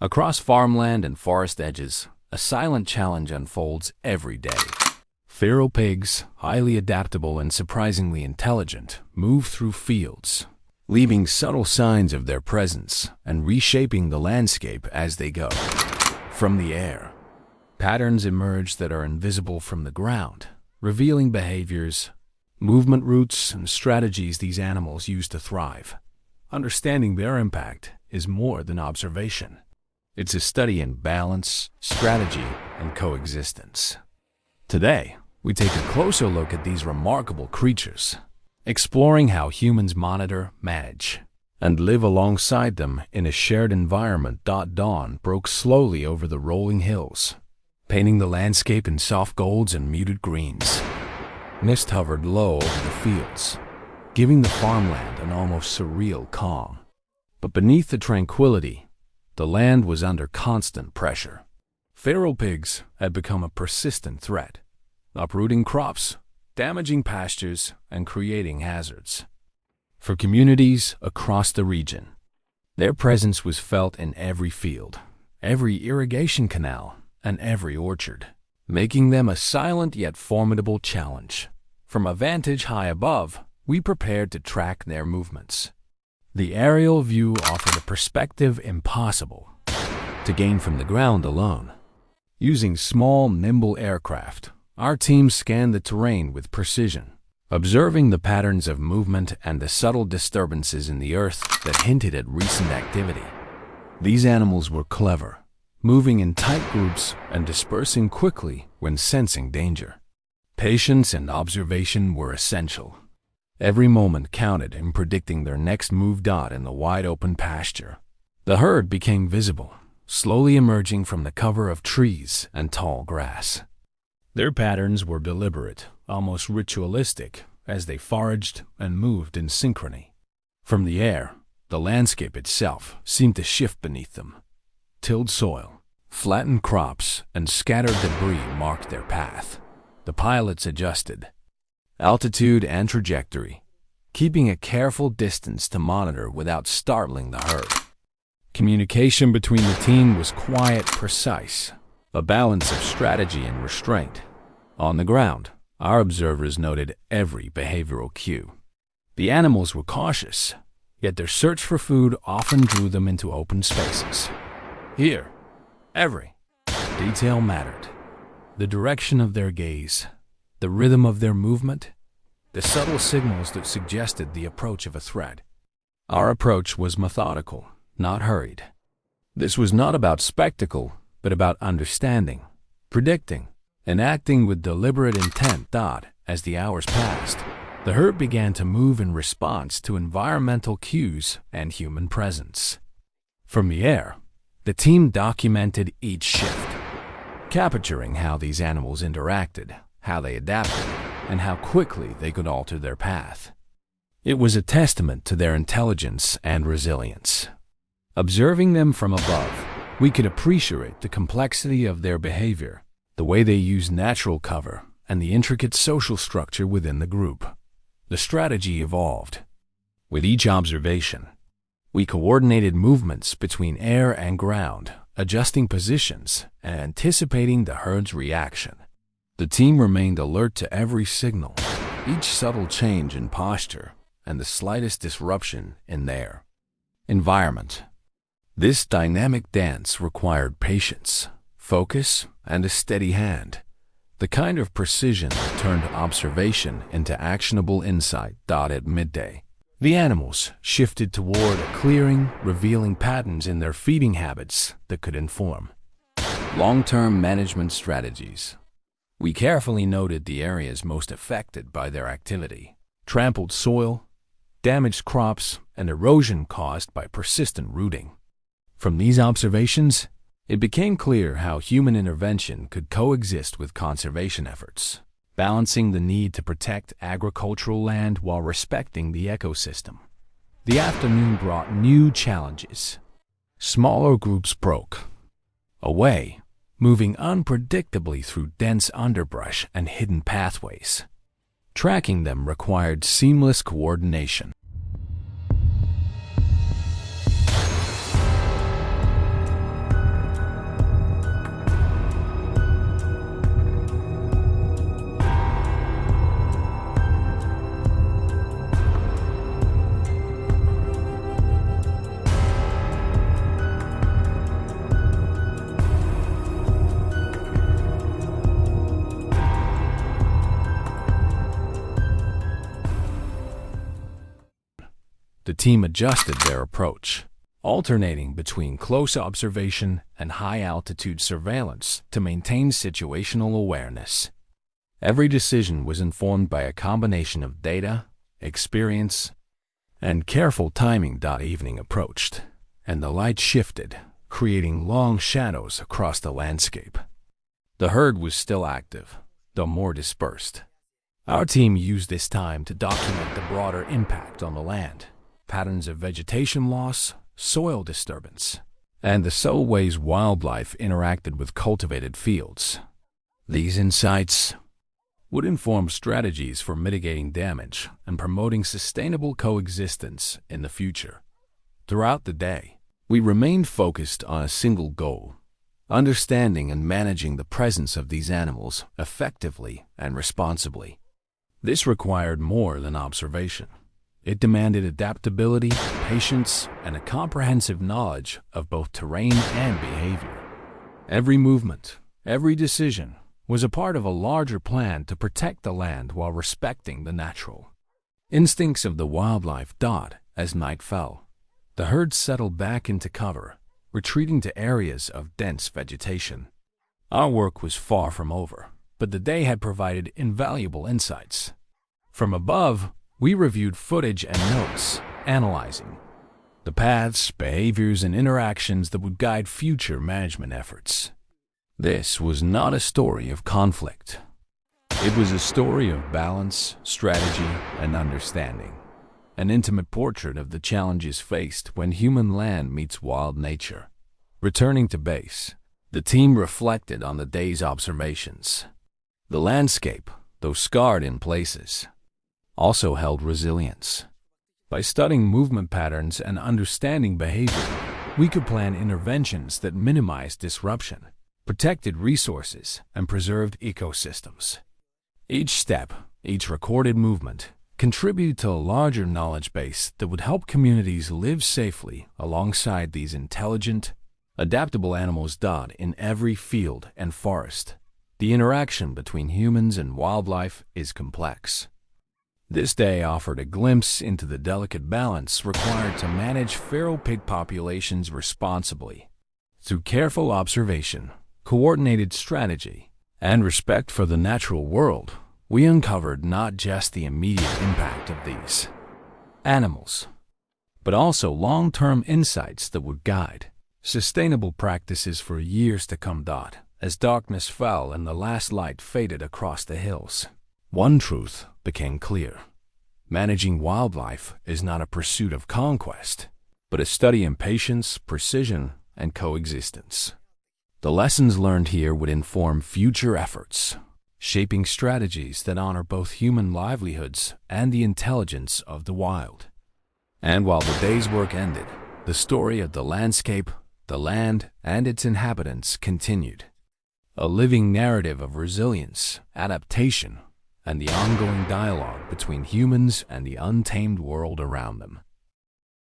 Across farmland and forest edges, a silent challenge unfolds every day. Feral pigs, highly adaptable and surprisingly intelligent, move through fields, leaving subtle signs of their presence and reshaping the landscape as they go. From the air, patterns emerge that are invisible from the ground, revealing behaviors, movement routes, and strategies these animals use to thrive. Understanding their impact is more than observation. It's a study in balance, strategy, and coexistence. Today, we take a closer look at these remarkable creatures, exploring how humans monitor, manage, and live alongside them in a shared environment. Dawn broke slowly over the rolling hills, painting the landscape in soft golds and muted greens. Mist hovered low over the fields, giving the farmland an almost surreal calm. But beneath the tranquility, the land was under constant pressure. Feral pigs had become a persistent threat, uprooting crops, damaging pastures, and creating hazards. For communities across the region, their presence was felt in every field, every irrigation canal, and every orchard, making them a silent yet formidable challenge. From a vantage high above, we prepared to track their movements. The aerial view offered a perspective impossible to gain from the ground alone. Using small, nimble aircraft, our team scanned the terrain with precision, observing the patterns of movement and the subtle disturbances in the earth that hinted at recent activity. These animals were clever, moving in tight groups and dispersing quickly when sensing danger. Patience and observation were essential. Every moment counted in predicting their next move. In the wide-open pasture, the herd became visible, slowly emerging from the cover of trees and tall grass. Their patterns were deliberate, almost ritualistic, as they foraged and moved in synchrony. From the air, the landscape itself seemed to shift beneath them. Tilled soil, flattened crops, and scattered debris marked their path. The pilots adjusted altitude and trajectory, keeping a careful distance to monitor without startling the herd. Communication between the team was quiet, precise, a balance of strategy and restraint. On the ground, our observers noted every behavioral cue. The animals were cautious, yet their search for food often drew them into open spaces. Here, every detail mattered. The direction of their gaze, the rhythm of their movement, the subtle signals that suggested the approach of a threat. Our approach was methodical, not hurried. This was not about spectacle, but about understanding, predicting, and acting with deliberate intent. As the hours passed, the herd began to move in response to environmental cues and human presence. From the air, the team documented each shift, capturing how these animals interacted, how they adapted, and how quickly they could alter their path. It was a testament to their intelligence and resilience. Observing them from above, we could appreciate the complexity of their behavior, the way they used natural cover, and the intricate social structure within the group. The strategy evolved. With each observation, we coordinated movements between air and ground, adjusting positions and anticipating the herd's reaction. The team remained alert to every signal, each subtle change in posture, and the slightest disruption in their environment. This dynamic dance required patience, focus, and a steady hand, the kind of precision that turned observation into actionable insight. At midday, the animals shifted toward a clearing, revealing patterns in their feeding habits that could inform long-term management strategies. We carefully noted the areas most affected by their activity: trampled soil, damaged crops, and erosion caused by persistent rooting. From these observations, it became clear how human intervention could coexist with conservation efforts, balancing the need to protect agricultural land while respecting the ecosystem. The afternoon brought new challenges. Smaller groups broke away, moving unpredictably through dense underbrush and hidden pathways. Tracking them required seamless coordination. The team adjusted their approach, alternating between close observation and high-altitude surveillance to maintain situational awareness. Every decision was informed by a combination of data, experience, and careful timing. Evening approached, and the light shifted, creating long shadows across the landscape. The herd was still active, though more dispersed. Our team used this time to document the broader impact on the land, patterns of vegetation loss, soil disturbance, and the ways wildlife interacted with cultivated fields. These insights would inform strategies for mitigating damage and promoting sustainable coexistence in the future. Throughout the day, we remained focused on a single goal: understanding and managing the presence of these animals effectively and responsibly. This required more than observation. It demanded adaptability, patience, and a comprehensive knowledge of both terrain and behavior. Every movement, every decision, was a part of a larger plan to protect the land while respecting the natural instincts of the wildlife. As night fell, the herd settled back into cover, retreating to areas of dense vegetation. Our work was far from over, but the day had provided invaluable insights. From above, we reviewed footage and notes, analyzing the paths, behaviors, and interactions that would guide future management efforts. This was not a story of conflict. It was a story of balance, strategy, and understanding. An intimate portrait of the challenges faced when human land meets wild nature. Returning to base, the team reflected on the day's observations. The landscape, though scarred in places, also held resilience. By studying movement patterns and understanding behavior, we could plan interventions that minimized disruption, protected resources, and preserved ecosystems. Each step, each recorded movement, contributed to a larger knowledge base that would help communities live safely alongside these intelligent, adaptable animals. In every field and forest, the interaction between humans and wildlife is complex. This day offered a glimpse into the delicate balance required to manage feral pig populations responsibly. Through careful observation, coordinated strategy, and respect for the natural world, we uncovered not just the immediate impact of these animals, but also long-term insights that would guide sustainable practices for years to come. As darkness fell and the last light faded across the hills, one truth became clear: managing wildlife is not a pursuit of conquest, but a study in patience, precision, and coexistence. The lessons learned here would inform future efforts, shaping strategies that honor both human livelihoods and the intelligence of the wild. And while the day's work ended, the story of the landscape, the land, and its inhabitants continued. A living narrative of resilience, adaptation, and the ongoing dialogue between humans and the untamed world around them.